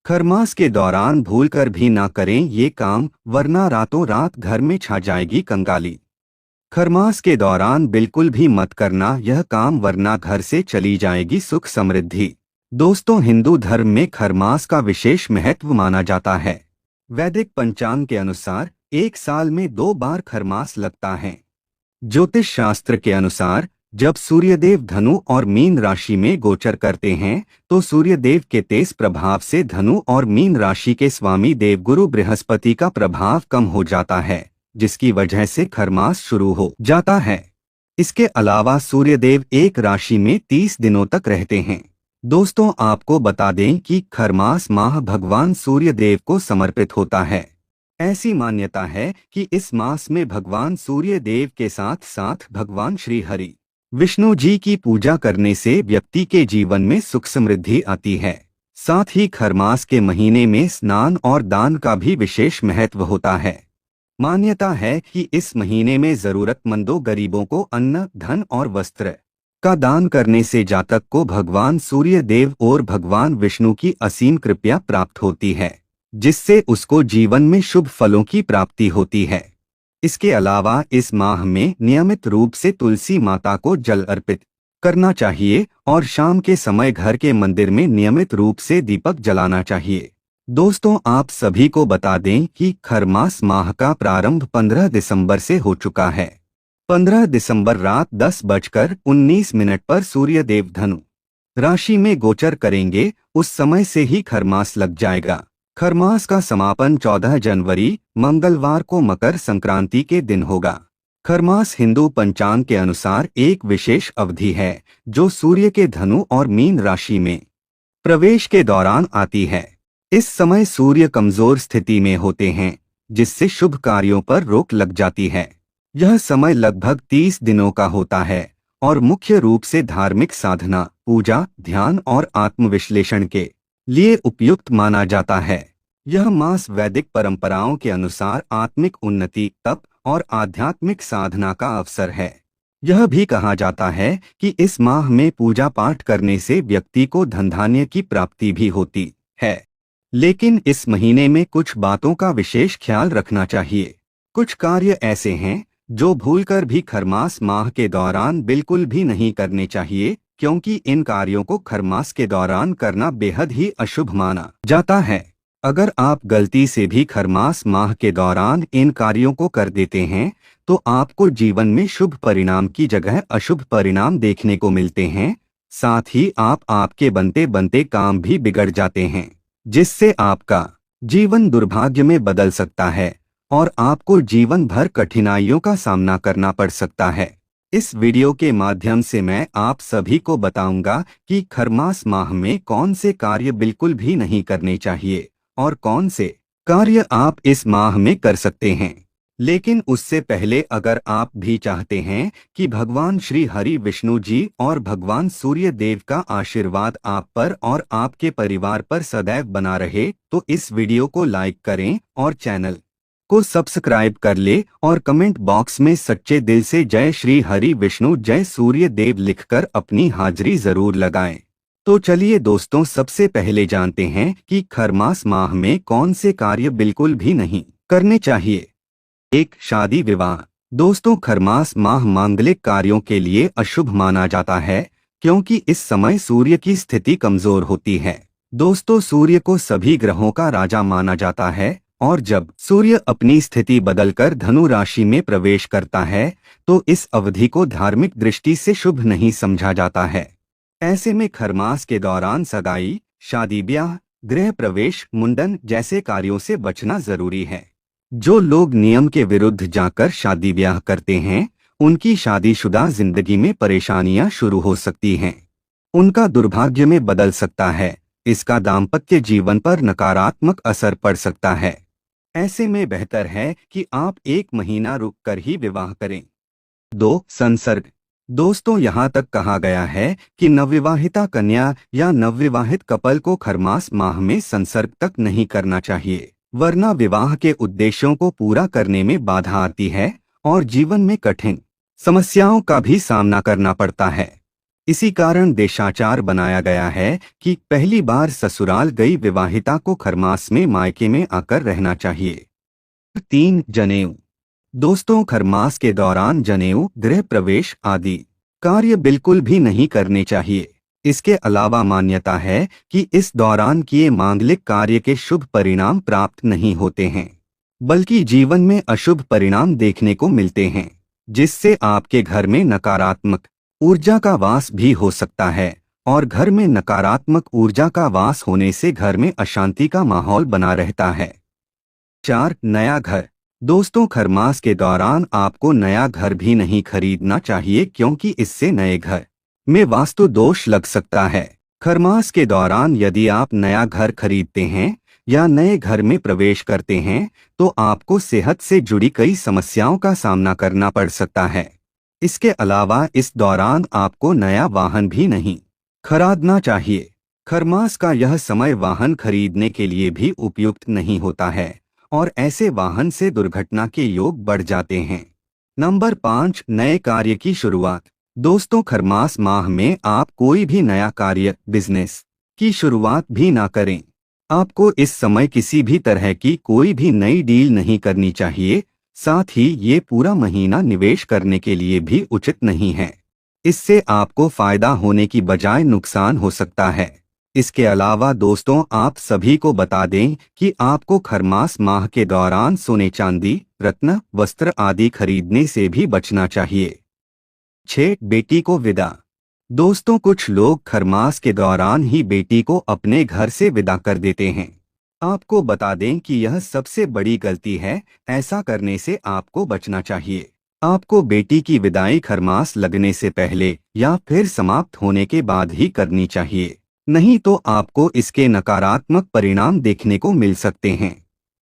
खरमास के दौरान भूलकर भी ना करें ये काम, वरना रातों रात घर में छा जाएगी कंगाली। खरमास के दौरान बिल्कुल भी मत करना यह काम, वरना घर से चली जाएगी सुख समृद्धि। दोस्तों, हिंदू धर्म में खरमास का विशेष महत्व माना जाता है। वैदिक पंचांग के अनुसार एक साल में 2 बार खरमास लगता है। ज्योतिष शास्त्र के अनुसार जब सूर्यदेव धनु और मीन राशि में गोचर करते हैं तो सूर्यदेव के तेज प्रभाव से धनु और मीन राशि के स्वामी देवगुरु बृहस्पति का प्रभाव कम हो जाता है, जिसकी वजह से खरमास शुरू हो जाता है। इसके अलावा सूर्यदेव एक राशि में 30 दिनों तक रहते हैं। दोस्तों, आपको बता दें कि खरमास माह भगवान सूर्यदेव को समर्पित होता है। ऐसी मान्यता है कि इस मास में भगवान सूर्य देव के साथ साथ भगवान श्री हरि विष्णु जी की पूजा करने से व्यक्ति के जीवन में सुख समृद्धि आती है। साथ ही खरमास के महीने में स्नान और दान का भी विशेष महत्व होता है। मान्यता है कि इस महीने में जरूरतमंदों गरीबों को अन्न, धन और वस्त्र का दान करने से जातक को भगवान सूर्य देव और भगवान विष्णु की असीम कृपा प्राप्त होती है, जिससे उसको जीवन में शुभ फलों की प्राप्ति होती है। इसके अलावा इस माह में नियमित रूप से तुलसी माता को जल अर्पित करना चाहिए और शाम के समय घर के मंदिर में नियमित रूप से दीपक जलाना चाहिए। दोस्तों, आप सभी को बता दें कि खरमास माह का प्रारंभ 15 दिसंबर से हो चुका है। 15 दिसंबर रात 10:19 पर सूर्यदेव धनु राशि में गोचर करेंगे, उस समय से ही खरमास लग जाएगा। खरमास का समापन 14 जनवरी मंगलवार को मकर संक्रांति के दिन होगा। खरमास हिंदू पंचांग के अनुसार एक विशेष अवधि है जो सूर्य के धनु और मीन राशि में प्रवेश के दौरान आती है। इस समय सूर्य कमजोर स्थिति में होते हैं, जिससे शुभ कार्यों पर रोक लग जाती है। यह समय लगभग 30 दिनों का होता है और मुख्य रूप से धार्मिक साधना, पूजा, ध्यान और आत्मविश्लेषण के लिए उपयुक्त माना जाता है। यह मास वैदिक परंपराओं के अनुसार आत्मिक उन्नति, तप और आध्यात्मिक साधना का अवसर है। यह भी कहा जाता है कि इस माह में पूजा पाठ करने से व्यक्ति को धन धान्य की प्राप्ति भी होती है। लेकिन इस महीने में कुछ बातों का विशेष ख्याल रखना चाहिए। कुछ कार्य ऐसे हैं जो भूलकर भी खरमास माह के दौरान बिल्कुल भी नहीं करने चाहिए, क्योंकि इन कार्यों को खरमास के दौरान करना बेहद ही अशुभ माना जाता है। अगर आप गलती से भी खरमास माह के दौरान इन कार्यों को कर देते हैं तो आपको जीवन में शुभ परिणाम की जगह अशुभ परिणाम देखने को मिलते हैं। साथ ही आपके बनते बनते काम भी बिगड़ जाते हैं, जिससे आपका जीवन दुर्भाग्य में बदल सकता है और आपको जीवन भर कठिनाइयों का सामना करना पड़ सकता है। इस वीडियो के माध्यम से मैं आप सभी को बताऊंगा कि खरमास माह में कौन से कार्य बिल्कुल भी नहीं करने चाहिए और कौन से कार्य आप इस माह में कर सकते हैं। लेकिन उससे पहले अगर आप भी चाहते हैं कि भगवान श्री हरि विष्णु जी और भगवान सूर्य देव का आशीर्वाद आप पर और आपके परिवार पर सदैव बना रहे, तो इस वीडियो को लाइक करें और चैनल को सब्सक्राइब कर ले और कमेंट बॉक्स में सच्चे दिल से जय श्री हरि विष्णु जय सूर्य देव लिखकर अपनी हाजिरी जरूर लगाएं। तो चलिए दोस्तों, सबसे पहले जानते हैं कि खरमास माह में कौन से कार्य बिल्कुल भी नहीं करने चाहिए। 1. शादी विवाह। दोस्तों, खरमास माह मांगलिक कार्यों के लिए अशुभ माना जाता है, क्योंकि इस समय सूर्य की स्थिति कमजोर होती है। दोस्तों, सूर्य को सभी ग्रहों का राजा माना जाता है और जब सूर्य अपनी स्थिति बदलकर धनु राशि में प्रवेश करता है तो इस अवधि को धार्मिक दृष्टि से शुभ नहीं समझा जाता है। ऐसे में खरमास के दौरान सगाई, शादी ब्याह, गृह प्रवेश, मुंडन जैसे कार्यों से बचना जरूरी है। जो लोग नियम के विरुद्ध जाकर शादी ब्याह करते हैं, उनकी शादीशुदा जिंदगी में परेशानियां शुरू हो सकती हैं। उनका दुर्भाग्य में बदल सकता है। इसका दाम्पत्य जीवन पर नकारात्मक असर पड़ सकता है। ऐसे में बेहतर है कि आप 1 महीना रुककर ही विवाह करें। 2. संसर्ग। दोस्तों, यहाँ तक कहा गया है कि नवविवाहिता कन्या या नवविवाहित कपल को खरमास माह में संसर्ग तक नहीं करना चाहिए, वरना विवाह के उद्देश्यों को पूरा करने में बाधा आती है और जीवन में कठिन समस्याओं का भी सामना करना पड़ता है। इसी कारण देशाचार बनाया गया है कि पहली बार ससुराल गई विवाहिता को खरमास में मायके में आकर रहना चाहिए। 3 जनेऊ। दोस्तों, खरमास के दौरान जनेऊ, गृह प्रवेश आदि कार्य बिल्कुल भी नहीं करने चाहिए। इसके अलावा मान्यता है कि इस दौरान किए मांगलिक कार्य के शुभ परिणाम प्राप्त नहीं होते हैं, बल्कि जीवन में अशुभ परिणाम देखने को मिलते हैं, जिससे आपके घर में नकारात्मक ऊर्जा का वास भी हो सकता है। और घर में नकारात्मक ऊर्जा का वास होने से घर में अशांति का माहौल बना रहता है। 4 नया घर। दोस्तों, खरमास के दौरान आपको नया घर भी नहीं खरीदना चाहिए, क्योंकि इससे नए घर में वास्तु दोष लग सकता है। खरमास के दौरान यदि आप नया घर खरीदते हैं या नए घर में प्रवेश करते हैं तो आपको सेहत से जुड़ी कई समस्याओं का सामना करना पड़ सकता है। इसके अलावा इस दौरान आपको नया वाहन भी नहीं खरीदना चाहिए। खरमास का यह समय वाहन खरीदने के लिए भी उपयुक्त नहीं होता है और ऐसे वाहन से दुर्घटना के योग बढ़ जाते हैं। नंबर 5 नए कार्य की शुरुआत। दोस्तों, खरमास माह में आप कोई भी नया कार्य, बिजनेस की शुरुआत भी ना करें। आपको इस समय किसी भी तरह की कोई भी नई डील नहीं करनी चाहिए। साथ ही ये पूरा महीना निवेश करने के लिए भी उचित नहीं है। इससे आपको फायदा होने की बजाय नुकसान हो सकता है। इसके अलावा दोस्तों, आप सभी को बता दें कि आपको खरमास माह के दौरान सोने, चांदी, रत्न, वस्त्र आदि खरीदने से भी बचना चाहिए। 6 बेटी को विदा। दोस्तों, कुछ लोग खरमास के दौरान ही बेटी को अपने घर से विदा कर देते हैं। आपको बता दें कि यह सबसे बड़ी गलती है। ऐसा करने से आपको बचना चाहिए। आपको बेटी की विदाई खरमास लगने से पहले या फिर समाप्त होने के बाद ही करनी चाहिए, नहीं तो आपको इसके नकारात्मक परिणाम देखने को मिल सकते हैं।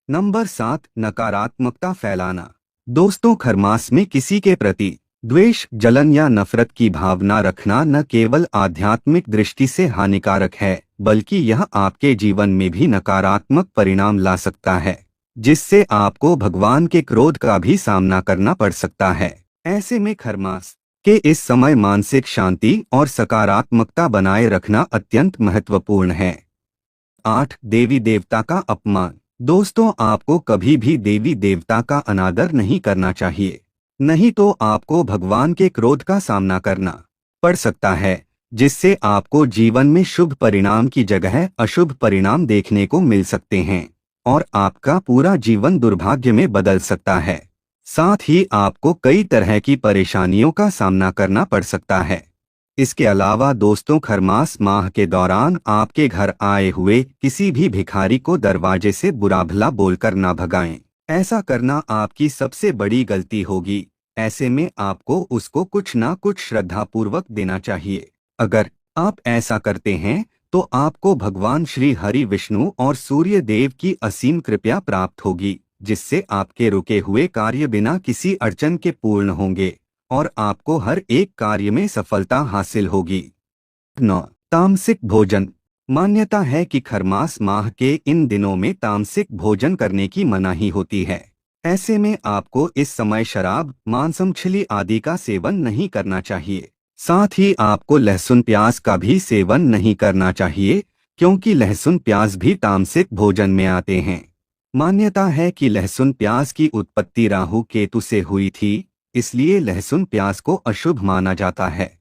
नंबर 7 नकारात्मकता फैलाना। दोस्तों, खरमास में किसी के प्रति द्वेष, जलन या नफरत की भावना रखना न केवल आध्यात्मिक दृष्टि से हानिकारक है, बल्कि यह आपके जीवन में भी नकारात्मक परिणाम ला सकता है, जिससे आपको भगवान के क्रोध का भी सामना करना पड़ सकता है। ऐसे में खरमास के इस समय मानसिक शांति और सकारात्मकता बनाए रखना अत्यंत महत्वपूर्ण है। 8 देवी देवता का अपमान। दोस्तों, आपको कभी भी देवी देवता का अनादर नहीं करना चाहिए, नहीं तो आपको भगवान के क्रोध का सामना करना पड़ सकता है, जिससे आपको जीवन में शुभ परिणाम की जगह अशुभ परिणाम देखने को मिल सकते हैं और आपका पूरा जीवन दुर्भाग्य में बदल सकता है। साथ ही आपको कई तरह की परेशानियों का सामना करना पड़ सकता है। इसके अलावा दोस्तों, खरमास माह के दौरान आपके घर आए हुए किसी भी भिखारी को दरवाजे से बुरा भला बोलकर ना भगाएं। ऐसा करना आपकी सबसे बड़ी गलती होगी। ऐसे में आपको उसको कुछ ना कुछ श्रद्धापूर्वक देना चाहिए। अगर आप ऐसा करते हैं तो आपको भगवान श्री हरि, विष्णु और सूर्य देव की असीम कृपा प्राप्त होगी, जिससे आपके रुके हुए कार्य बिना किसी अड़चन के पूर्ण होंगे और आपको हर एक कार्य में सफलता हासिल होगी। 9 तामसिक भोजन। मान्यता है कि खरमास माह के इन दिनों में तामसिक भोजन करने की मनाही होती है। ऐसे में आपको इस समय शराब, मांस, मछली आदि का सेवन नहीं करना चाहिए। साथ ही आपको लहसुन, प्याज का भी सेवन नहीं करना चाहिए, क्योंकि लहसुन, प्याज भी तामसिक भोजन में आते हैं। मान्यता है कि लहसुन, प्याज की उत्पत्ति राहु केतु से हुई थी, इसलिए लहसुन, प्याज को अशुभ माना जाता है।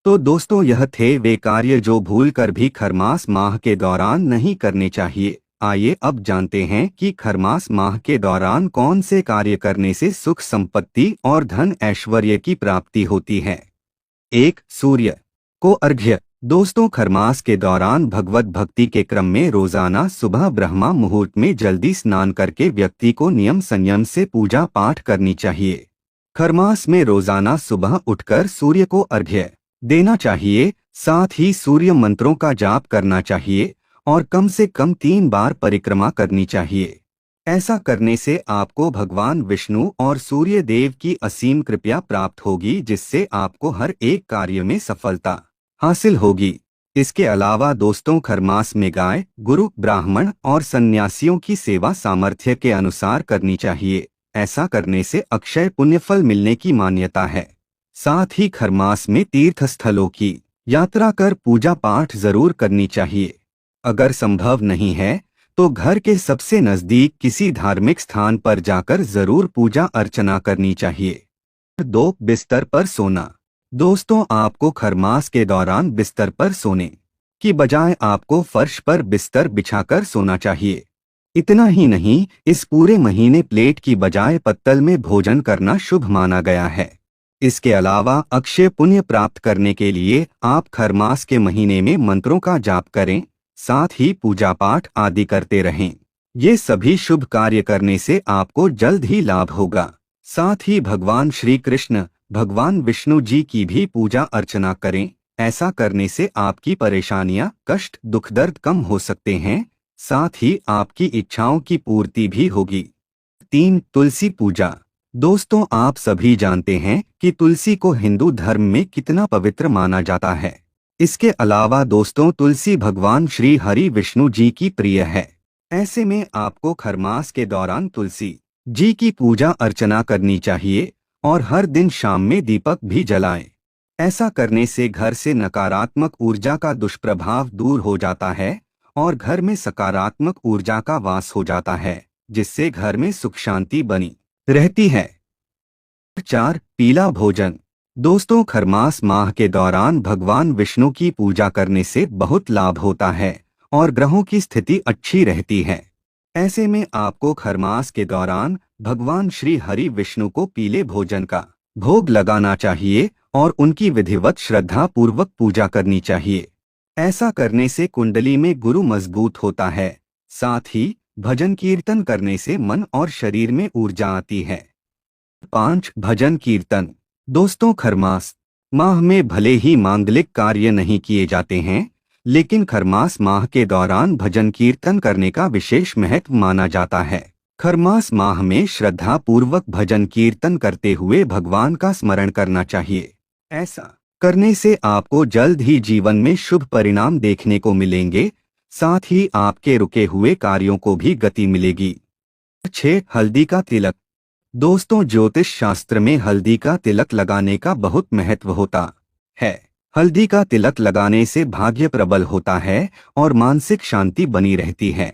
तो दोस्तों, यह थे वे कार्य जो भूलकर भी खरमास माह के दौरान नहीं करने चाहिए। आइए अब जानते हैं कि खरमास माह के दौरान कौन से कार्य करने से सुख, संपत्ति और धन ऐश्वर्य की प्राप्ति होती है। 1 सूर्य को अर्घ्य। दोस्तों, खरमास के दौरान भगवत भक्ति के क्रम में रोजाना सुबह ब्रह्मा मुहूर्त में जल्दी स्नान करके व्यक्ति को नियम संयम से पूजा पाठ करनी चाहिए। खरमास में रोजाना सुबह उठकर सूर्य को अर्घ्य देना चाहिए। साथ ही सूर्य मंत्रों का जाप करना चाहिए और कम से कम 3 बार परिक्रमा करनी चाहिए। ऐसा करने से आपको भगवान विष्णु और सूर्य देव की असीम कृपा प्राप्त होगी, जिससे आपको हर एक कार्य में सफलता हासिल होगी। इसके अलावा दोस्तों, खरमास में गाय, गुरु, ब्राह्मण और सन्यासियों की सेवा सामर्थ्य के अनुसार करनी चाहिए। ऐसा करने से अक्षय पुण्यफल मिलने की मान्यता है। साथ ही खरमास में तीर्थ स्थलों की यात्रा कर पूजा पाठ जरूर करनी चाहिए। अगर संभव नहीं है तो घर के सबसे नजदीक किसी धार्मिक स्थान पर जाकर जरूर पूजा अर्चना करनी चाहिए। 2. बिस्तर पर सोना। दोस्तों, आपको खरमास के दौरान बिस्तर पर सोने की बजाय आपको फर्श पर बिस्तर बिछाकर सोना चाहिए। इतना ही नहीं, इस पूरे महीने प्लेट की बजाय पत्तल में भोजन करना शुभ माना गया है। इसके अलावा अक्षय पुण्य प्राप्त करने के लिए आप खरमास के महीने में मंत्रों का जाप करें, साथ ही पूजा पाठ आदि करते रहें। ये सभी शुभ कार्य करने से आपको जल्द ही लाभ होगा। साथ ही भगवान श्री कृष्ण, भगवान विष्णु जी की भी पूजा अर्चना करें। ऐसा करने से आपकी परेशानियां, कष्ट, दुख दर्द कम हो सकते हैं, साथ ही आपकी इच्छाओं की पूर्ति भी होगी। 3. तुलसी पूजा। दोस्तों, आप सभी जानते हैं कि तुलसी को हिंदू धर्म में कितना पवित्र माना जाता है। इसके अलावा दोस्तों, तुलसी भगवान श्री हरि विष्णु जी की प्रिय है। ऐसे में आपको खरमास के दौरान तुलसी जी की पूजा अर्चना करनी चाहिए और हर दिन शाम में दीपक भी जलाएं। ऐसा करने से घर से नकारात्मक ऊर्जा का दुष्प्रभाव दूर हो जाता है और घर में सकारात्मक ऊर्जा का वास हो जाता है, जिससे घर में सुख शांति बनी रहती है। 4. पीला भोजन। दोस्तों, खरमास माह के दौरान भगवान विष्णु की पूजा करने से बहुत लाभ होता है और ग्रहों की स्थिति अच्छी रहती है। ऐसे में आपको खरमास के दौरान भगवान श्री हरि विष्णु को पीले भोजन का भोग लगाना चाहिए और उनकी विधिवत श्रद्धा पूर्वक पूजा करनी चाहिए। ऐसा करने से कुंडली में गुरु मजबूत होता है, साथ ही भजन कीर्तन करने से मन और शरीर में ऊर्जा आती है। 5. भजन कीर्तन। दोस्तों, खरमास माह में भले ही मांगलिक कार्य नहीं किए जाते हैं, लेकिन खरमास माह के दौरान भजन कीर्तन करने का विशेष महत्व माना जाता है। खरमास माह में श्रद्धा पूर्वक भजन कीर्तन करते हुए भगवान का स्मरण करना चाहिए। ऐसा करने से आपको जल्द ही जीवन में शुभ परिणाम देखने को मिलेंगे, साथ ही आपके रुके हुए कार्यों को भी गति मिलेगी। 6. हल्दी का तिलक। दोस्तों, ज्योतिष शास्त्र में हल्दी का तिलक लगाने का बहुत महत्व होता है। हल्दी का तिलक लगाने से भाग्य प्रबल होता है और मानसिक शांति बनी रहती है।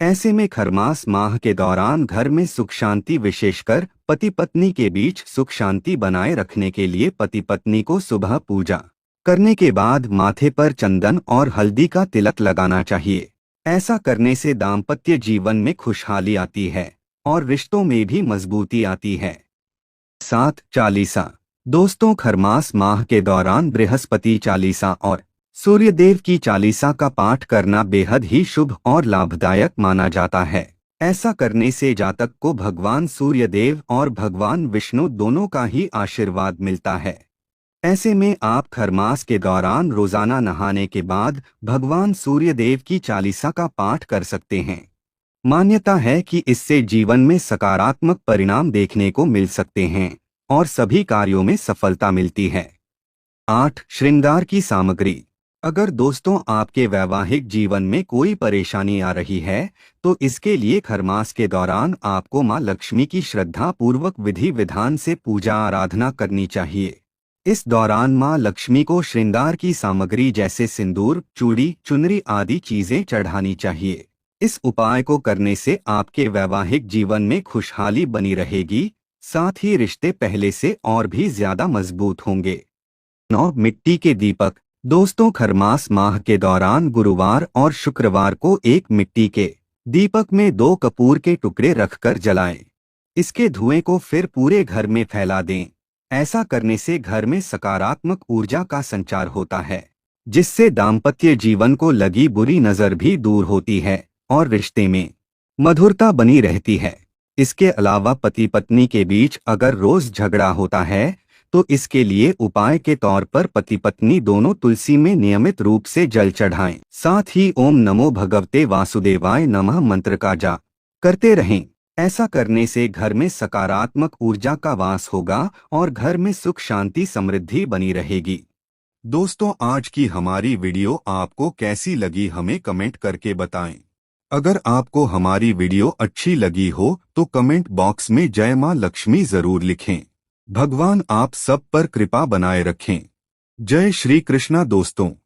ऐसे में खरमास माह के दौरान घर में सुख शांति, विशेषकर पति पत्नी के बीच सुख शांति बनाए रखने के लिए पति पत्नी को सुबह पूजा करने के बाद माथे पर चंदन और हल्दी का तिलक लगाना चाहिए। ऐसा करने से दाम्पत्य जीवन में खुशहाली आती है और रिश्तों में भी मजबूती आती है। 7. चालीसा। दोस्तों, खरमास माह के दौरान बृहस्पति चालीसा और सूर्यदेव की चालीसा का पाठ करना बेहद ही शुभ और लाभदायक माना जाता है। ऐसा करने से जातक को भगवान सूर्यदेव और भगवान विष्णु दोनों का ही आशीर्वाद मिलता है। ऐसे में आप खरमास के दौरान रोजाना नहाने के बाद भगवान सूर्यदेव की चालीसा का पाठ कर सकते हैं। मान्यता है कि इससे जीवन में सकारात्मक परिणाम देखने को मिल सकते हैं और सभी कार्यों में सफलता मिलती है। 8. श्रृंगार की सामग्री। अगर दोस्तों आपके वैवाहिक जीवन में कोई परेशानी आ रही है तो इसके लिए खरमास के दौरान आपको मां लक्ष्मी की श्रद्धा पूर्वक विधि विधान से पूजा आराधना करनी चाहिए। इस दौरान मां लक्ष्मी को श्रृंगार की सामग्री जैसे सिंदूर, चूड़ी, चुनरी आदि चीजें चढ़ानी चाहिए। इस उपाय को करने से आपके वैवाहिक जीवन में खुशहाली बनी रहेगी, साथ ही रिश्ते पहले से और भी ज्यादा मजबूत होंगे। 9. मिट्टी के दीपक। दोस्तों, खरमास माह के दौरान गुरुवार और शुक्रवार को एक मिट्टी के दीपक में 2 कपूर के टुकड़े रखकर जलाएं। इसके धुएं को फिर पूरे घर में फैला दें। ऐसा करने से घर में सकारात्मक ऊर्जा का संचार होता है, जिससे दाम्पत्य जीवन को लगी बुरी नजर भी दूर होती है और रिश्ते में मधुरता बनी रहती है। इसके अलावा पति पत्नी के बीच अगर रोज झगड़ा होता है तो इसके लिए उपाय के तौर पर पति पत्नी दोनों तुलसी में नियमित रूप से जल चढ़ाएं। साथ ही ओम नमो भगवते वासुदेवाय नमः मंत्र का जाप करते रहें। ऐसा करने से घर में सकारात्मक ऊर्जा का वास होगा और घर में सुख शांति समृद्धि बनी रहेगी। दोस्तों, आज की हमारी वीडियो आपको कैसी लगी हमें कमेंट करके बताएं। अगर आपको हमारी वीडियो अच्छी लगी हो तो कमेंट बॉक्स में जय मां लक्ष्मी जरूर लिखें। भगवान आप सब पर कृपा बनाए रखें। जय श्री कृष्णा दोस्तों।